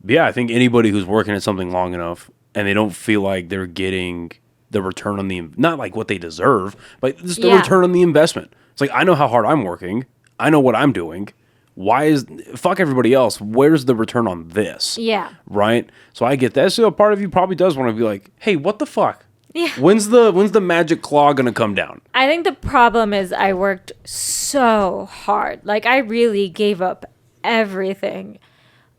But yeah, I think anybody who's working at something long enough and they don't feel like they're getting the return on the, not like what they deserve, but just the return on the investment. It's like, I know how hard I'm working. I know what I'm doing. Fuck everybody else. Where's the return on this? Yeah. Right? So I get that. So part of you probably does want to be like, hey, what the fuck? Yeah. When's the magic claw going to come down? I think the problem is I worked so hard. Like, I really gave up everything.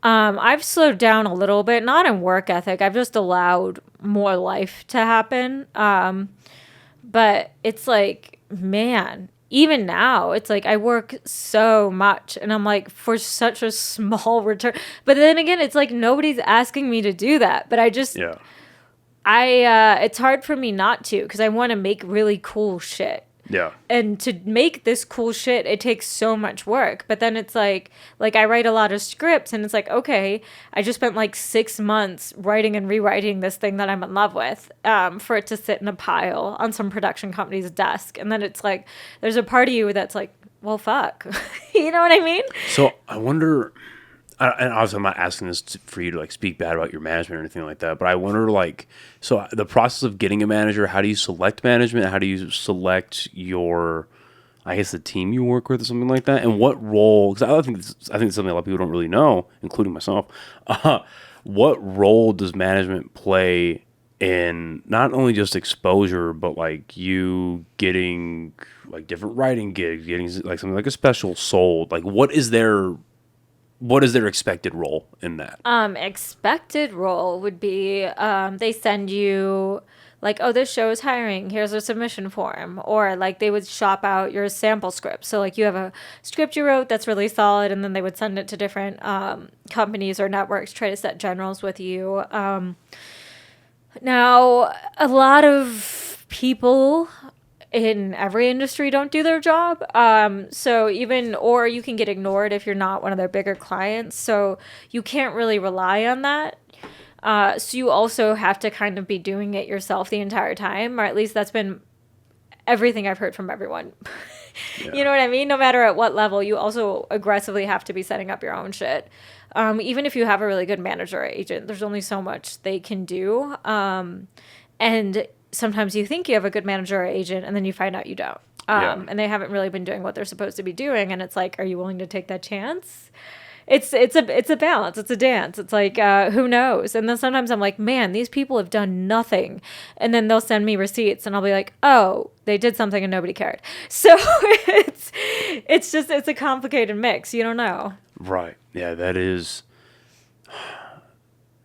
I've slowed down a little bit, not in work ethic. I've just allowed more life to happen. But it's like, man, even now, it's like I work so much and I'm like, for such a small return. But then again, it's like nobody's asking me to do that. But I just, it's hard for me not to because I want to make really cool shit. Yeah. And to make this cool shit, it takes so much work. But then it's like I write a lot of scripts and it's like, okay, I just spent like 6 months writing and rewriting this thing that I'm in love with for it to sit in a pile on some production company's desk. And then it's like, there's a part of you that's like, well, fuck. You know what I mean? So I wonder, and obviously I'm not asking this for you to like speak bad about your management or anything like that, but I wonder like, so the process of getting a manager, how do you select management? How do you select your, I guess the team you work with or something like that? And what role, because I think it's something a lot of people don't really know, including myself. What role does management play in not only just exposure, but like you getting like different writing gigs, getting like something like a special sold? Like what is their expected role in that? Expected role would be they send you like, oh, this show is hiring. Here's a submission form. Or like they would shop out your sample script. So like you have a script you wrote that's really solid, and then they would send it to different companies or networks, try to set generals with you. Now, a lot of people in every industry don't do their job. So or you can get ignored if you're not one of their bigger clients. So you can't really rely on that. So you also have to kind of be doing it yourself the entire time, or at least that's been everything I've heard from everyone. Yeah. You know what I mean? No matter at what level, you also aggressively have to be setting up your own shit. Even if you have a really good manager or agent, there's only so much they can do. And sometimes you think you have a good manager or agent, and then you find out you don't. And they haven't really been doing what they're supposed to be doing. And it's like, are you willing to take that chance? It's a balance. It's a dance. It's like, who knows? And then sometimes I'm like, man, these people have done nothing. And then they'll send me receipts and I'll be like, oh, they did something and nobody cared. So it's a complicated mix. You don't know. Right. Yeah, that is,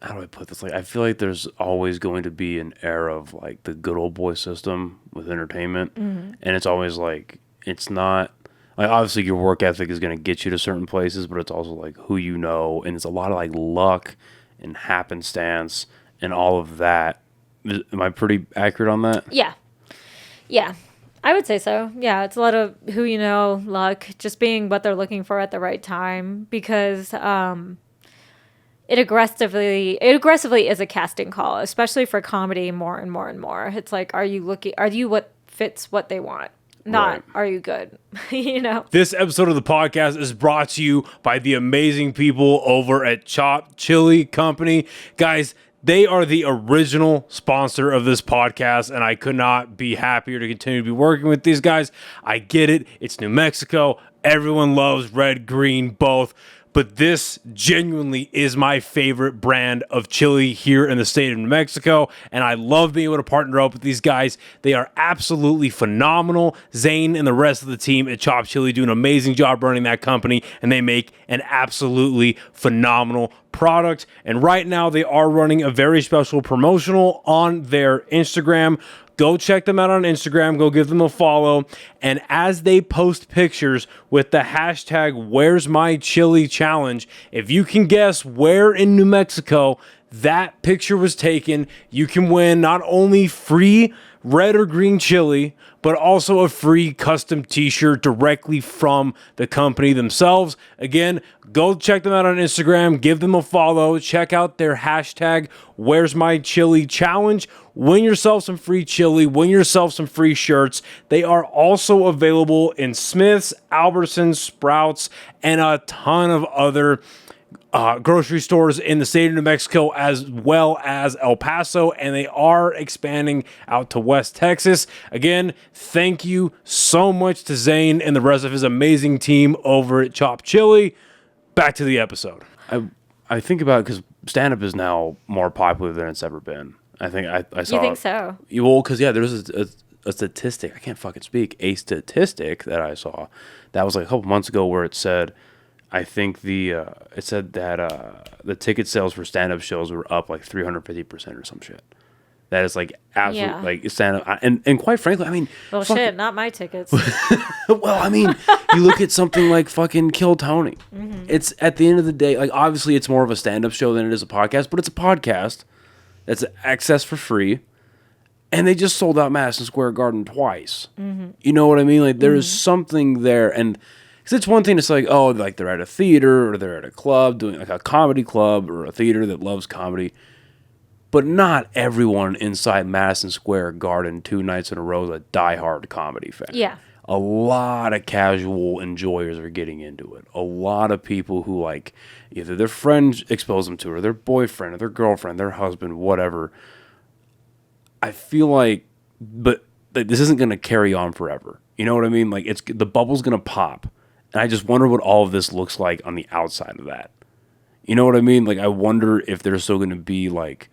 how do I put this? Like, I feel like there's always going to be an era of like the good old boy system with entertainment. Mm-hmm. And it's always like, it's not, like, obviously your work ethic is going to get you to certain places, but it's also like who you know, and it's a lot of like luck and happenstance and all of that. Am I pretty accurate on that? Yeah, I would say so. Yeah, it's a lot of who you know, luck, just being what they're looking for at the right time, because it aggressively is a casting call, especially for comedy more and more and more. It's like, are you what fits what they want? Not, right. Are you good? You know? This episode of the podcast is brought to you by the amazing people over at Chop Chili Company. Guys, they are the original sponsor of this podcast, and I could not be happier to continue to be working with these guys. I get it. It's New Mexico. Everyone loves red, green, both. But this genuinely is my favorite brand of chili here in the state of New Mexico, and I love being able to partner up with these guys. They are absolutely phenomenal. Zane and the rest of the team at Chop Chili do an amazing job running that company, and they make an absolutely phenomenal product. And right now, they are running a very special promotional on their Instagram. Go check them out on Instagram. Go give them a follow. And as they post pictures with the hashtag Where's My Chili Challenge, if you can guess where in New Mexico that picture was taken, you can win not only free red or green chili, but also a free custom t-shirt directly from the company themselves. Again, go check them out on Instagram, give them a follow, check out their hashtag Where's My Chili Challenge. Win yourself some free chili, win yourself some free shirts. They are also available in Smith's, Albertsons, Sprouts, and a ton of other grocery stores in the state of New Mexico as well as El Paso, and they are expanding out to West Texas. Again, thank you so much to Zane and the rest of his amazing team over at Chop Chili. Back to the episode. I think about it because stand-up is now more popular than it's ever been. I think I saw. You think so? Well, because there's a statistic. I can't fucking speak. A statistic that I saw that was like a couple months ago where it said, I think it said that the ticket sales for stand-up shows were up like 350% or some shit. That is like absolute like stand-up, and quite frankly, I mean, well, shit, not my tickets. Well, I mean, you look at something like fucking Kill Tony. Mm-hmm. It's at the end of the day, like obviously it's more of a stand-up show than it is a podcast, but it's a podcast that's accessed for free, and they just sold out Madison Square Garden twice. Mm-hmm. You know what I mean? Like there is something there, and because it's one thing to say like, oh, like they're at a theater or they're at a club doing like a comedy club or a theater that loves comedy. But not everyone inside Madison Square Garden 2 nights in a row is a diehard comedy fan. Yeah. A lot of casual enjoyers are getting into it. A lot of people who like either their friends expose them to, or their boyfriend, or their girlfriend, their husband, whatever. I feel like, but this isn't going to carry on forever. You know what I mean? Like the bubble's going to pop. And I just wonder what all of this looks like on the outside of that. You know what I mean? Like I wonder if there's still going to be like,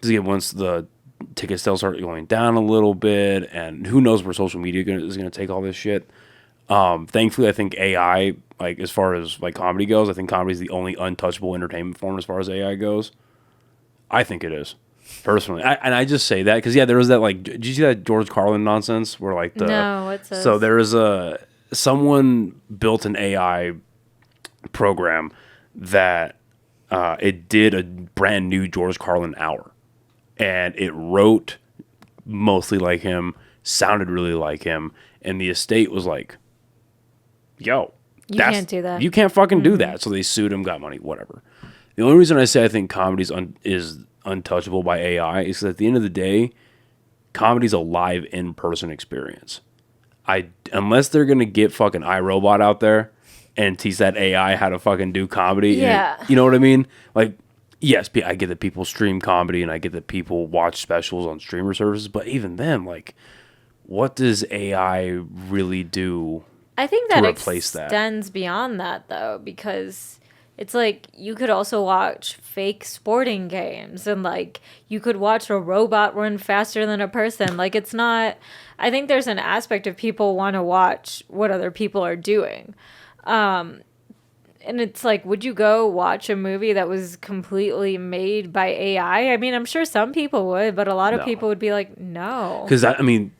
again, once the ticket sales start going down a little bit, and who knows where social media is going to take all this shit. Thankfully, I think AI, like as far as like comedy goes, I think comedy is the only untouchable entertainment form as far as AI goes. I think it is, personally. And I just say that because there was that like, did you see that George Carlin nonsense where like no, what's this? So there was someone built an AI program that it did a brand new George Carlin hour. And it wrote mostly like him, sounded really like him, and the estate was like, yo, you can't do that. You can't fucking do that. So they sued him, got money, whatever. The only reason I say I think comedy is untouchable by AI is that at the end of the day, comedy's a live in-person experience. Unless they're going to get fucking iRobot out there and teach that AI how to fucking do comedy. Yeah. And, you know what I mean? Like, yes, I get that people stream comedy and I get that people watch specials on streamer services, but even then, like, what does AI really do? I think that extends beyond that, though, because it's like you could also watch fake sporting games and, like, you could watch a robot run faster than a person. Like, it's not... I think there's an aspect of people want to watch what other people are doing. And it's like, would you go watch a movie that was completely made by AI? I mean, I'm sure some people would, but a lot of people would be like, no. Because I think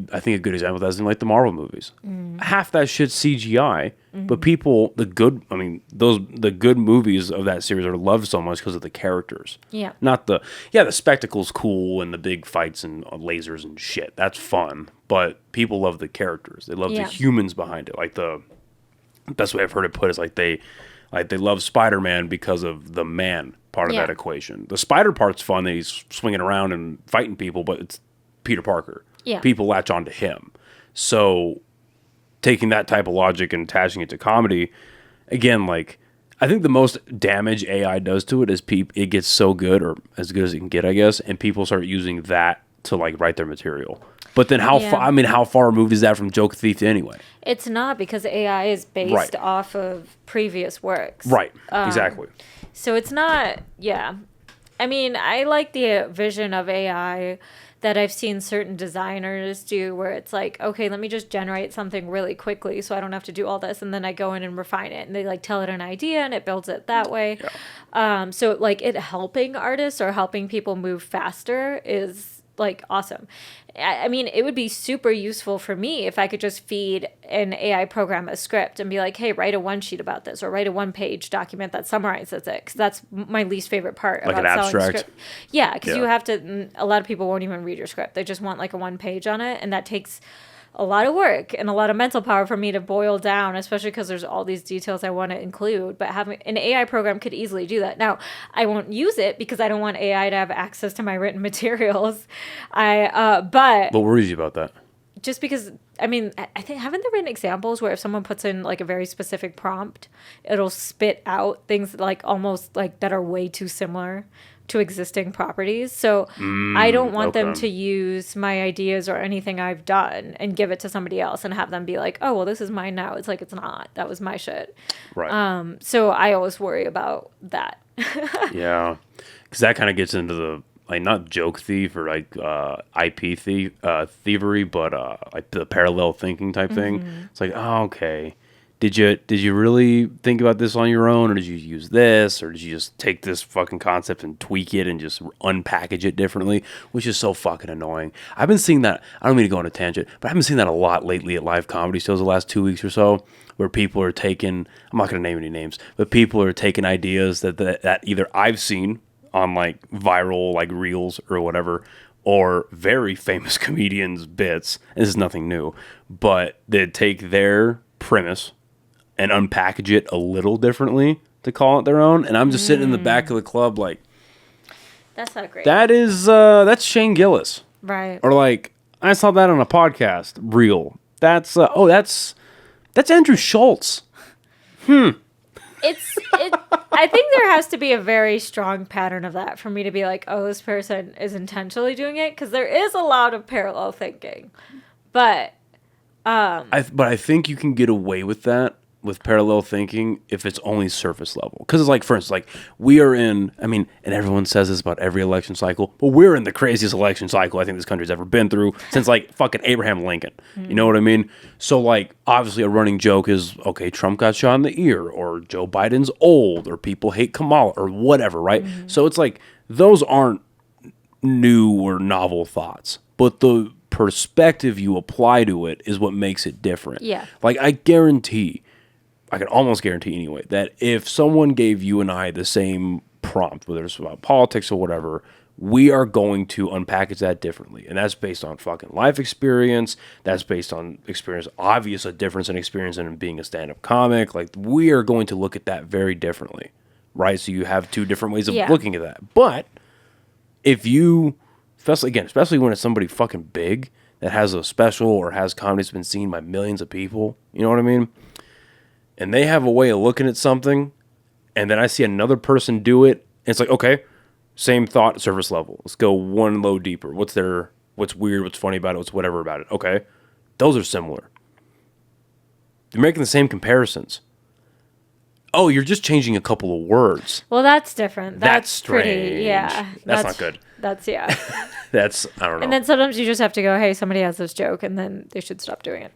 a good example of that is in like the Marvel movies. Half that shit's CGI, but people, the good movies of that series are loved so much because of the characters. Yeah. Not the spectacle's cool and the big fights and lasers and shit. That's fun, but people love the characters. They love the humans behind it. Like the best way I've heard it put is like they love Spider-Man because of the man part of that equation. The spider part's fun that he's swinging around and fighting people, but it's Peter Parker. Yeah. People latch on to him. So taking that type of logic and attaching it to comedy, again, like I think the most damage AI does to it is it gets so good, or as good as it can get, I guess, and people start using that to like write their material. But then how far removed is that from Joke Thief anyway? It's not, because AI is based off of previous works. Right. Exactly. So it's not, I mean, I like the vision of AI that I've seen certain designers do, where it's like, okay, let me just generate something really quickly so I don't have to do all this, and then I go in and refine it, and they like tell it an idea and it builds it that way. Yeah. So like it helping artists or helping people move faster is like awesome. I mean, it would be super useful for me if I could just feed an AI program a script and be like, hey, write a one sheet about this, or write a 1-page document that summarizes it. Because that's my least favorite part like about an selling abstract. script. Yeah, because you have to, a lot of people won't even read your script. They just want like a 1-page on it. And that takes a lot of work and a lot of mental power for me to boil down, especially because there's all these details I want to include. But having an AI program could easily do that. Now, I won't use it because I don't want AI to have access to my written materials. But what worries you about that? just because, I mean, I think, haven't there been examples where if someone puts in like a very specific prompt, it'll spit out things like almost like that are way too similar to existing properties. So I don't want them to use my ideas or anything I've done and give it to somebody else and have them be like, oh, well, this is mine now. It's like, it's not. That was my shit. Right. So I always worry about that. Yeah. Because that kind of gets into the, like, not joke thief or like IP thievery, but like the parallel thinking type thing. It's like, oh, okay. Did you really think about this on your own, or did you use this, or did you just take this fucking concept and tweak it and just unpackage it differently, which is so fucking annoying. I've been seeing that. I don't mean to go on a tangent, but I've been seeing that a lot lately at live comedy shows the last 2 weeks or so, where people are taking, I'm not going to name any names, but people are taking ideas that either I've seen on like viral like reels or whatever, or very famous comedians' bits. This is nothing new, but they take their premise and unpackage it a little differently to call it their own. And I'm just sitting in the back of the club like, that's not great. That's Shane Gillis. Right. Or like, I saw that on a podcast reel. That's Andrew Schultz. I think there has to be a very strong pattern of that for me to be like, oh, this person is intentionally doing it, because there is a lot of parallel thinking. But I think you can get away with that with parallel thinking if it's only surface level. Because it's like, for instance, like we are in, I mean, and everyone says this about every election cycle, but we're in the craziest election cycle I think this country's ever been through since like fucking Abraham Lincoln. You know what I mean? So like, obviously a running joke is, okay, Trump got shot in the ear, or Joe Biden's old, or people hate Kamala, or whatever, right? So it's like, those aren't new or novel thoughts, but the perspective you apply to it is what makes it different. Yeah. Like I can almost guarantee anyway, that if someone gave you and I the same prompt, whether it's about politics or whatever, we are going to unpackage that differently. And that's based on fucking life experience. That's based on experience. Obvious, a difference in experience in being a stand-up comic. Like, we are going to look at that very differently, right? So you have two different ways of looking at that. But if you, especially when it's somebody fucking big that has a special or has comedy that's been seen by millions of people, you know what I mean? And they have a way of looking at something, and then I see another person do it, and it's like, okay, same thought, surface level. Let's go one low deeper. What's weird, what's funny about it, what's whatever about it. Okay, those are similar. You're making the same comparisons. Oh, you're just changing a couple of words. Well, that's different. That's strange. Pretty, yeah. That's not good. That's, yeah. I don't know. And then sometimes you just have to go, hey, somebody has this joke, and then they should stop doing it.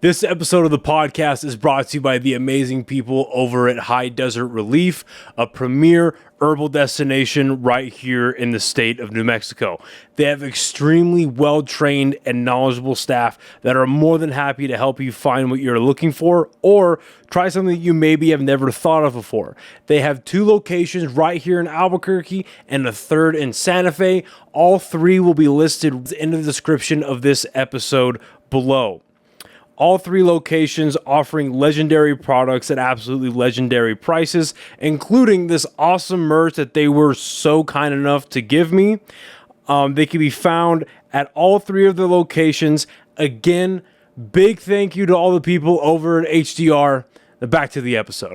This episode of the podcast is brought to you by the amazing people over at High Desert Relief, a premier herbal destination right here in the state of New Mexico. They have extremely well-trained and knowledgeable staff that are more than happy to help you find what you're looking for or try something that you maybe have never thought of before. They have 2 locations right here in Albuquerque and a 3rd in Santa Fe. All 3 will be listed in the description of this episode below. All 3 locations offering legendary products at absolutely legendary prices, including this awesome merch that they were so kind enough to give me. They can be found at all 3 of the locations. Again, big thank you to all the people over at HDR. Back to the episode.